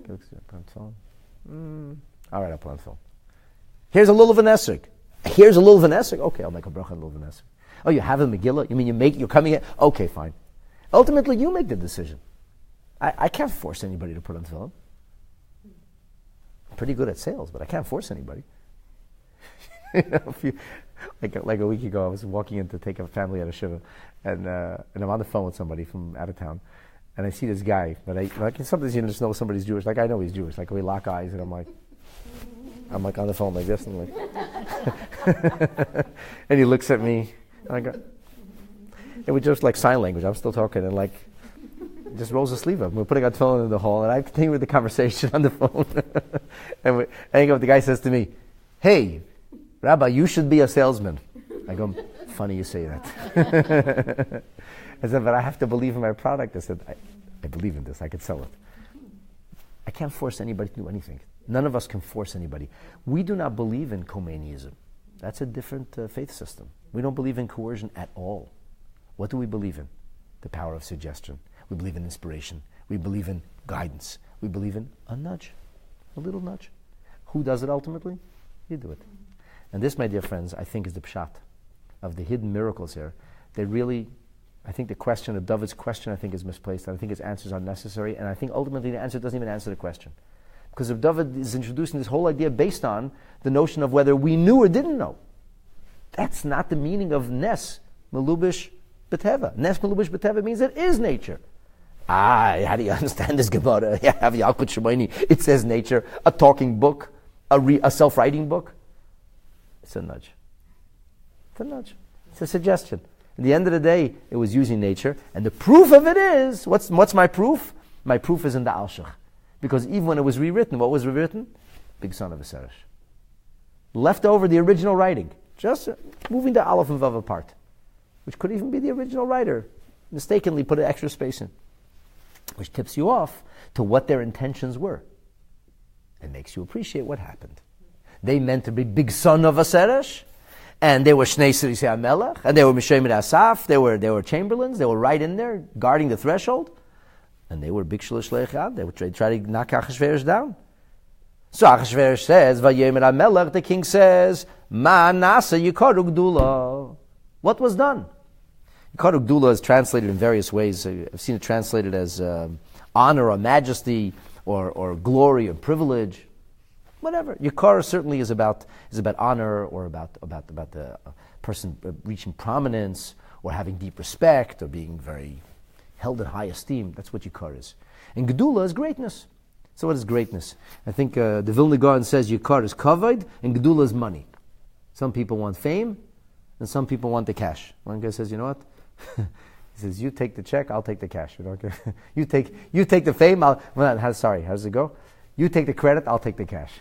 Put on phone? All right, I'll put on phone. Here's a lulav and esrog. Here's a lulav and esrog. Okay, I'll make a bracha on lulav and esrog. Oh, you have a Megillah? You mean you're coming in? Okay, fine. Ultimately, you make the decision. I can't force anybody to put on film. I'm pretty good at sales, but I can't force anybody. like a week ago, I was walking in to take a family out of Shiva, and I'm on the phone with somebody from out of town, and I see this guy, but sometimes you just know somebody's Jewish. Like I know he's Jewish. Like we lock eyes, and I'm like on the phone like this, and and he looks at me, and I go, it was just like sign language. I'm still talking, and like just rolls his sleeve up. We're putting our phone in the hall, and I continue with the conversation on the phone. and the guy says to me, "Hey, Rabbi, you should be a salesman." I go, "Funny you say that." I said, "But I have to believe in my product." I said, I believe in this. I could sell it. I can't force anybody to do anything. None of us can force anybody. We do not believe in Khomeiniism. That's a different faith system. We don't believe in coercion at all. What do we believe in? The power of suggestion. We believe in inspiration. We believe in guidance. We believe in a nudge, a little nudge. Who does it ultimately? You do it. And this, my dear friends, I think is the pshat of the hidden miracles here. They really, I think the question of David's question, I think is misplaced. I think his answers are necessary. And I think ultimately the answer doesn't even answer the question. Because if David is introducing this whole idea based on the notion of whether we knew or didn't know, that's not the meaning of Nes Melubish B'Teva. Nes Melubish B'Teva means it is nature. How do you understand this Gemara? It says nature, a talking book, a self-writing book. It's a nudge. It's a nudge. It's a suggestion. At the end of the day, it was using nature, and the proof of it is, what's my proof? My proof is in the Alshach. Because even when it was rewritten, what was rewritten? Big son of a Seresh. Left over the original writing, just moving the Aleph and Vav apart, which could even be the original writer, mistakenly put an extra space in, which tips you off to what their intentions were. It makes you appreciate what happened. They meant to be big son of a Seresh, and they were Shnei Serisei HaMelech, and they were Mishemet Asaf, they were chamberlains, they were right in there, guarding the threshold, and they were big Shalish Leichad, they would try to knock Achashverosh down. So Achashverosh says, Vayemer HaMelech, the king says, Ma nasa yikaru gdula. What was done? Yikaru gdula is translated in various ways. I've seen it translated as honor or majesty, or glory or privilege. Whatever. Yikar certainly is about honor, or about the person reaching prominence, or having deep respect, or being very held in high esteem. That's what Yikar is. And Gedula is greatness. So what is greatness? I think the Vilna Gaon says Yikar is kavod, and Gedula is money. Some people want fame, and some people want the cash. One guy says, you know what? He says, you take the check, I'll take the cash. You know, okay? you take the fame, how does it go? You take the credit, I'll take the cash.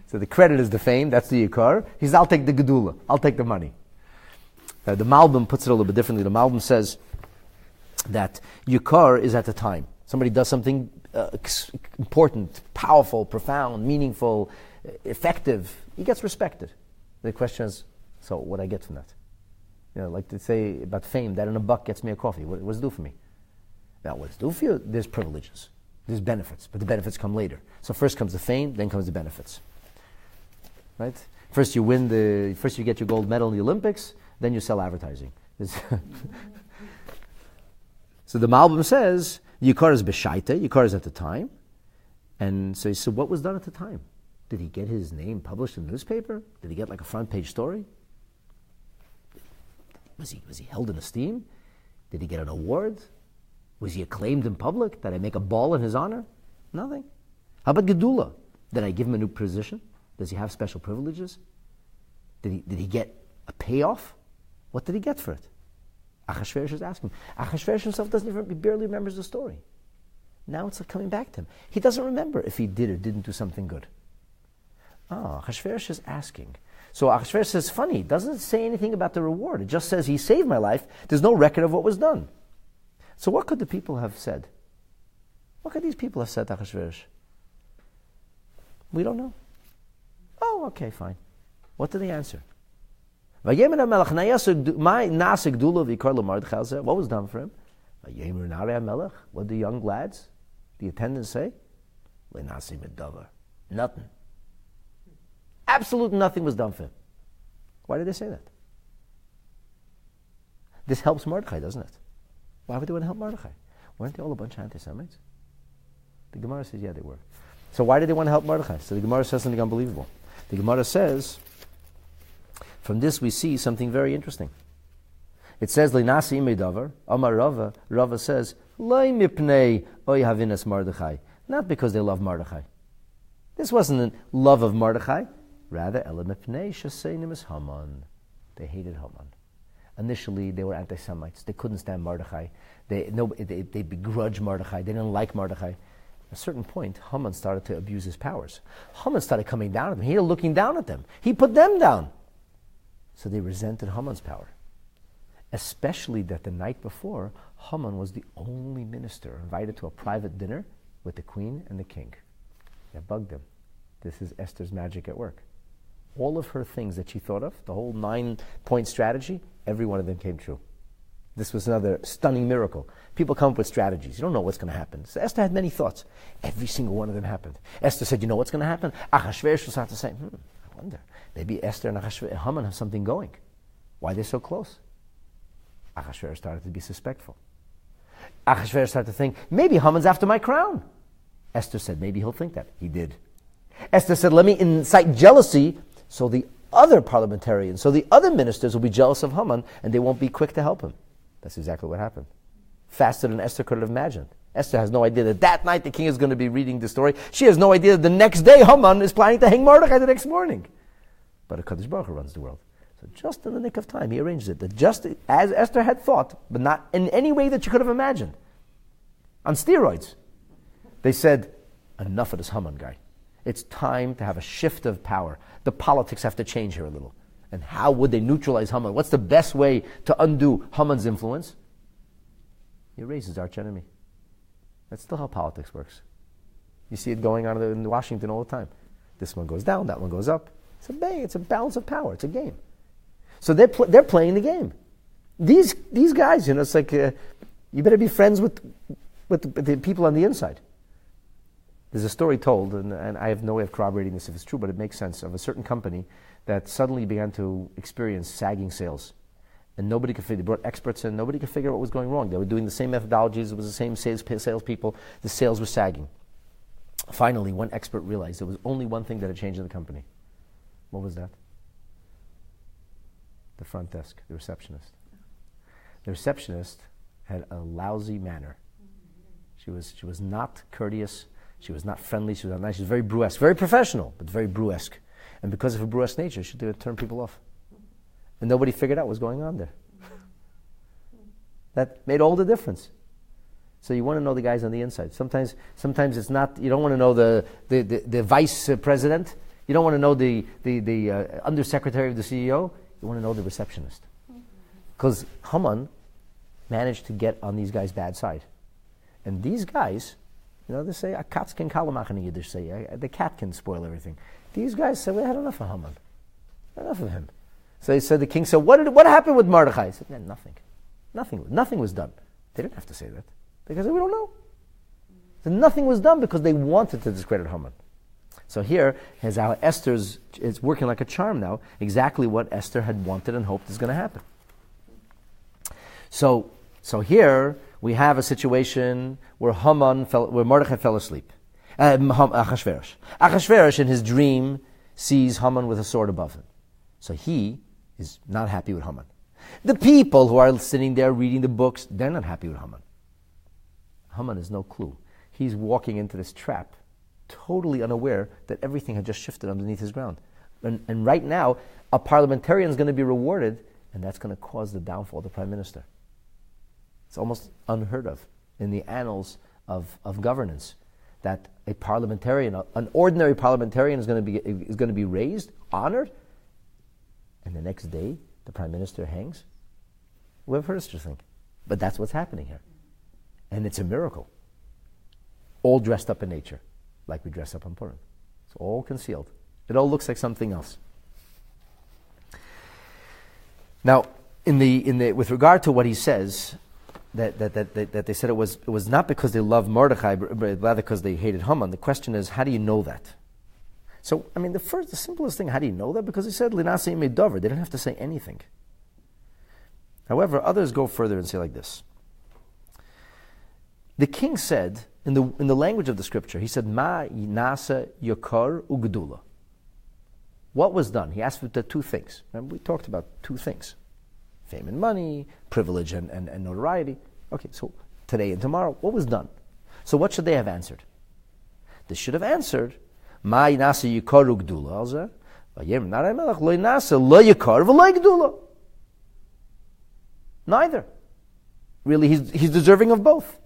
So the credit is the fame, that's the Yikar. He says, I'll take the Gedula, I'll take the money. The Malbim puts it a little bit differently. The Malbim says that Yikar is at the time. Somebody does something important, powerful, profound, meaningful, effective. He gets respected. The question is, so what do I get from that? You know, like to say about fame, that in a buck gets me a coffee. What does it do for me? Now, what does it do for you? There's privileges. There's benefits, but the benefits come later. So first comes the fame, then comes the benefits. Right? First you get your gold medal in the Olympics, then you sell advertising. So the Malbim says, Yikar is b'shaita, Yikar is at the time. And so he said, what was done at the time? Did he get his name published in the newspaper? Did he get like a front page story? Was he held in esteem? Did he get an award? Was he acclaimed in public? Did I make a ball in his honor? Nothing. How about Gedula? Did I give him a new position? Does he have special privileges? Did he get a payoff? What did he get for it? Achashverosh is asking. Achashverosh himself he barely remembers the story. Now it's like coming back to him. He doesn't remember if he did or didn't do something good. Achashverosh is asking. So Achashverosh says, funny, it doesn't say anything about the reward. It just says he saved my life. There's no record of what was done. So what could the people have said? What could these people have said to Achashverosh? We don't know. Oh, okay, fine. What did they answer? What was done for him? What did the young lads, the attendants say? Nothing. Absolute nothing was done for him. Why did they say that? This helps Mordechai, doesn't it? Why would they want to help Mordechai? Weren't they all a bunch of anti-Semites? The Gemara says, yeah, they were. So why did they want to help Mordechai? So the Gemara says something unbelievable. The Gemara says, From this we see something very interesting. It says, Linasi imedavar, Amar Rava, Rava says, Loi mipnei oy havinas Mordechai. Not because they love Mordechai. This wasn't a love of Mordechai. Rather, Ela mipnei shaseinim es Haman. They hated Haman. Initially, they were anti-Semites. They couldn't stand Mordechai. They begrudged Mordechai. They didn't like Mordechai. At a certain point, Haman started to abuse his powers. Haman started coming down at them. He was looking down at them. He put them down. So they resented Haman's power. Especially that the night before, Haman was the only minister invited to a private dinner with the queen and the king. That bugged him. This is Esther's magic at work. All of her things that she thought of, the whole 9-point strategy, every one of them came true. This was another stunning miracle. People come up with strategies. You don't know what's going to happen. So Esther had many thoughts. Every single one of them happened. Esther said, you know what's going to happen? Achashverosh will start to say, I wonder, maybe Esther and Haman have something going. Why are they so close? Achashverosh started to be suspectful. Achashverosh started to think, maybe Haman's after my crown. Esther said, maybe he'll think that. He did. Esther said, let me incite jealousy so the other parliamentarians, so the other ministers will be jealous of Haman and they won't be quick to help him. That's exactly what happened. Faster than Esther could have imagined. Esther has no idea that night the king is going to be reading the story. She has no idea that the next day Haman is planning to hang Mordechai the next morning. But HaKadosh Baruch Hu runs the world. So just in the nick of time, he arranged it. That just as Esther had thought, but not in any way that you could have imagined. On steroids. They said, enough of this Haman guy. It's time to have a shift of power. The politics have to change here a little. And how would they neutralize Haman? What's the best way to undo Haman's influence? He erases his arch enemy. That's still how politics works. You see it going on in Washington all the time. This one goes down, that one goes up. It's a balance of power. It's a game. So they're playing the game. These guys, it's like you better be friends with the people on the inside. There's a story told, and I have no way of corroborating this if it's true, but it makes sense, of a certain company that suddenly began to experience sagging sales. And nobody could figure, they brought experts in, nobody could figure out what was going wrong. They were doing the same methodologies, it was the same salespeople, the sales were sagging. Finally, one expert realized there was only one thing that had changed in the company. What was that? The front desk, the receptionist. The receptionist had a lousy manner. She was not courteous. She was not friendly. She was not nice. She was very brusque, very professional, but very brusque. And because of her brusque nature, she would turn people off. And nobody figured out what was going on there. That made all the difference. So you want to know the guys on the inside. Sometimes it's not. You don't want to know the vice president. You don't want to know the undersecretary of the CEO. You want to know the receptionist. Because Haman managed to get on these guys' bad side. And these guys, they say, a katz can kalamach in Yiddish, say, the cat can spoil everything. These guys said, we had enough of Haman. Enough of him. So he said, the king said, what happened with Mordechai? He said, nothing. Nothing was done. They didn't have to say that. Because we don't know. So nothing was done because they wanted to discredit Haman. So here, as how Esther's is working like a charm now, exactly what Esther had wanted and hoped is going to happen. So here we have a situation where Mordechai fell asleep. Achashverosh. Achashverosh in his dream sees Haman with a sword above him. So he is not happy with Haman. The people who are sitting there reading the books, they're not happy with Haman. Haman has no clue. He's walking into this trap, totally unaware that everything had just shifted underneath his ground. And right now, a parliamentarian is going to be rewarded, and that's going to cause the downfall of the prime minister. It's almost unheard of in the annals of governance that a parliamentarian, an ordinary parliamentarian, is going to be raised, honored, and the next day the prime minister hangs. We've heard such a thing, but that's what's happening here, and it's a miracle. All dressed up in nature, like we dress up on Purim. It's all concealed. It all looks like something else. Now, with regard to what he says, that they said it was not because they loved Mordechai, but rather because they hated Haman. The question is, how do you know that? So, the simplest thing, how do you know that? Because he said, Linasei medover. They didn't have to say anything. However, others go further and say like this. The king said, in the language of the scripture, he said, Ma nasa yokar ugdula. What was done? He asked for the two things. Remember, we talked about two things. Fame and money, privilege and notoriety. Okay, so today and tomorrow, what was done? So what should they have answered? They should have answered, Ma yinasa yikaru gdula alzeh, vayem naray melech lo yinasa lo yikar v'lo gdula. Neither. Really, he's deserving of both.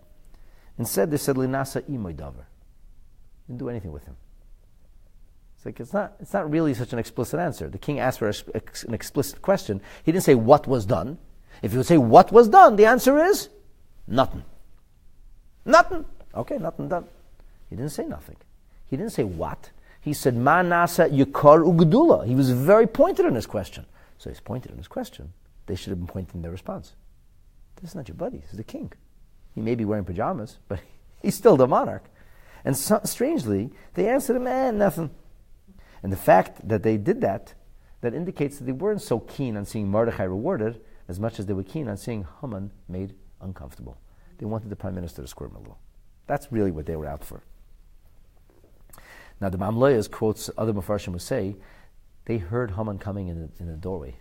Instead, they said, Linasa imoy davar. Didn't do anything with him. It's like, it's not really such an explicit answer. The king asked for an explicit question. He didn't say what was done. If he would say what was done, the answer is nothing. Nothing. Okay, nothing done. He didn't say nothing. He didn't say what. He said, Ma nasa yikar ugdula. He was very pointed in his question. So he's pointed in his question. They should have been pointing their response. This is not your buddy. This is the king. He may be wearing pajamas, but he's still the monarch. And strangely, they answered him, nothing. And the fact that they did that indicates that they weren't so keen on seeing Mordechai rewarded as much as they were keen on seeing Haman made uncomfortable. They wanted the prime minister to squirm a little. That's really what they were out for. Now the Mamloyas quotes other Mefarshim who say they heard Haman coming in the doorway.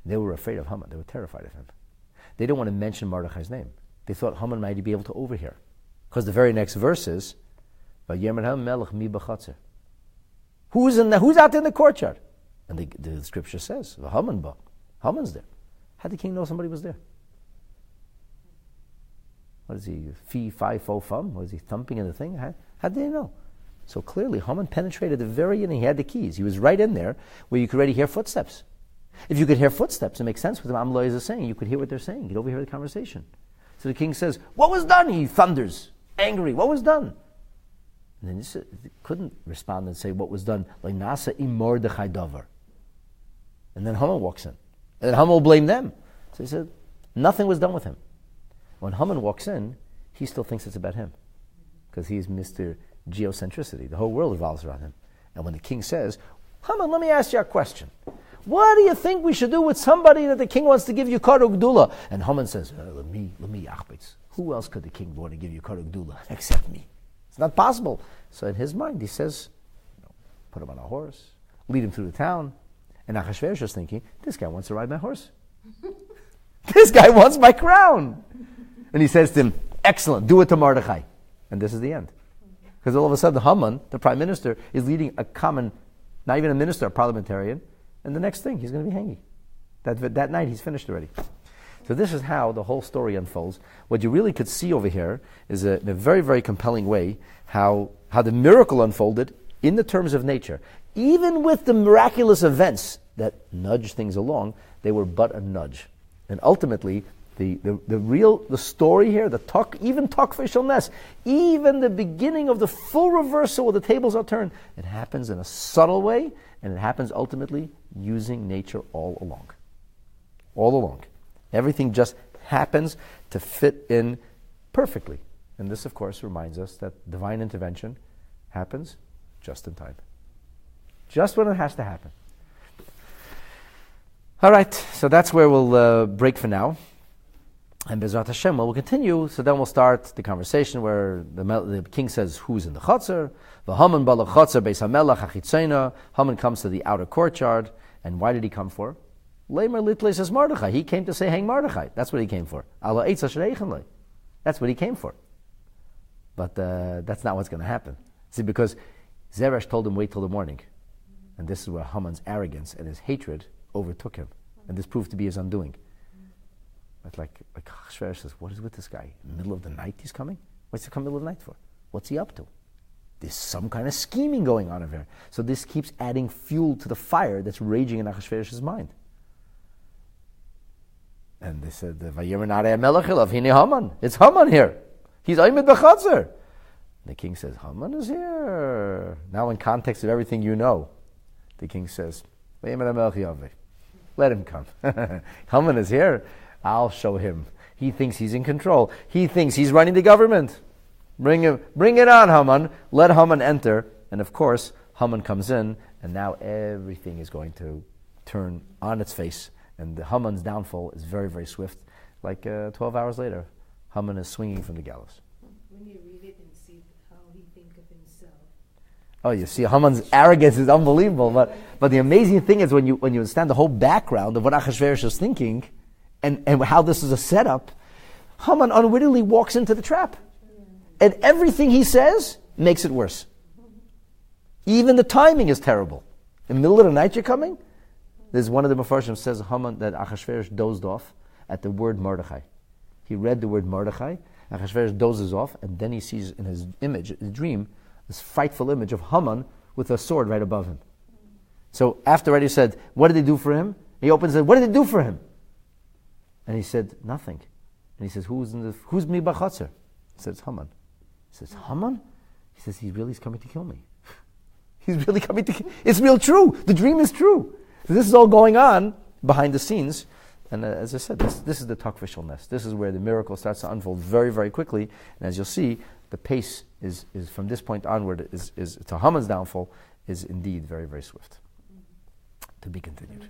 They were afraid of Haman. They were terrified of him. They didn't want to mention Mordechai's name. They thought Haman might be able to overhear. Because the very next verse is, who's out there in the courtyard? And the scripture says, Haman's there. How did the king know somebody was there? What is he, fee, fi, fo, fum? Was he thumping in the thing? How did they know? So clearly, Haman penetrated the very end, and he had the keys. He was right in there where you could already hear footsteps. If you could hear footsteps, it makes sense what the Mamloyas are saying. You could hear what they're saying. You'd overhear the conversation. So the king says, what was done? He thunders, angry. What was done? And then he couldn't respond and say what was done. Like Nasa imor dechai davar. And then Haman walks in. And then Haman will blame them. So he said, nothing was done with him. When Haman walks in, he still thinks it's about him. Because he's Mr. Geocentricity. The whole world revolves around him. And when the king says, Haman, let me ask you a question. What do you think we should do with somebody that the king wants to give you Karuk Dula? And Haman says, let me Achbetz. Who else could the king want to give you Karuk Dula except me? It's not possible. So in his mind, he says, put him on a horse, lead him through the town. And Achashverosh is thinking, this guy wants to ride my horse. This guy wants my crown. And he says to him, excellent, do it to Mordechai. And this is the end. Because all of a sudden, Haman, the prime minister, is leading a common, not even a minister, a parliamentarian. And the next thing, he's going to be hanging. That night, he's finished already. So this is how the whole story unfolds. What you really could see over here is in a very, very compelling way how the miracle unfolded in the terms of nature. Even with the miraculous events that nudge things along, they were but a nudge. And ultimately, the story here, even Tok Nes, even the beginning of the full reversal where the tables are turned, it happens in a subtle way, and it happens ultimately using nature all along. All along. Everything just happens to fit in perfectly. And this, of course, reminds us that divine intervention happens just in time. Just when it has to happen. All right, so that's where we'll break for now. And Bezrat Hashem, we'll continue. So then we'll start the conversation where the king says, who's in the Chatzar? Haman bala Chatzar beis hamelach hachitzena. Haman comes to the outer courtyard. And why did he come for? Leimer litles as Mordechai. He came to say, hang Mordechai. That's what he came for. Allah eitz ashereichem. That's what he came for. But that's not what's going to happen. See, because Zeresh told him, wait till the morning. And this is where Haman's arrogance and his hatred overtook him. And this proved to be his undoing. It's like Achashverosh says, what is with this guy? In the middle of the night he's coming? What's he come middle of the night for? What's he up to? There's some kind of scheming going on over here. So this keeps adding fuel to the fire that's raging in Achashverosh's mind. And they said, Haman. It's Haman here. He's Aymed B'Chatzar. The king says, Haman is here. Now in context of everything you know, the king says, let him come. Haman is here. I'll show him. He thinks he's in control. He thinks he's running the government. Bring it on, Haman. Let Haman enter. And of course, Haman comes in, and now everything is going to turn on its face. And the Haman's downfall is very, very swift. Like 12 hours later, Haman is swinging from the gallows. When you read it and see how he thinks of himself. Oh, you see, Haman's arrogance is unbelievable. But the amazing thing is when you understand the whole background of what Achashverosh is thinking, and how this is a setup, Haman unwittingly walks into the trap, and everything he says makes it worse. Even the timing is terrible. In the middle of the night, you're coming. There's one of the Mefarshim says Haman that Achashverosh dozed off at the word Mordechai. He read the word Mordechai. Achashverosh dozes off, and then he sees in his image, his dream, this frightful image of Haman with a sword right above him. So after already said, what did they do for him? He opens it, what did they do for him? And he said, nothing. And he says, who's mi b'chatzer? He says, Haman. He says, Haman? He says, he really is coming to kill me. He's really coming to kill me. It's real true. The dream is true. So this is all going on behind the scenes. And as I said, this is the Takvishal nest. This is where the miracle starts to unfold very, very quickly. And as you'll see, the pace is from this point onward, is to Haman's downfall, is indeed very, very swift. To be continued.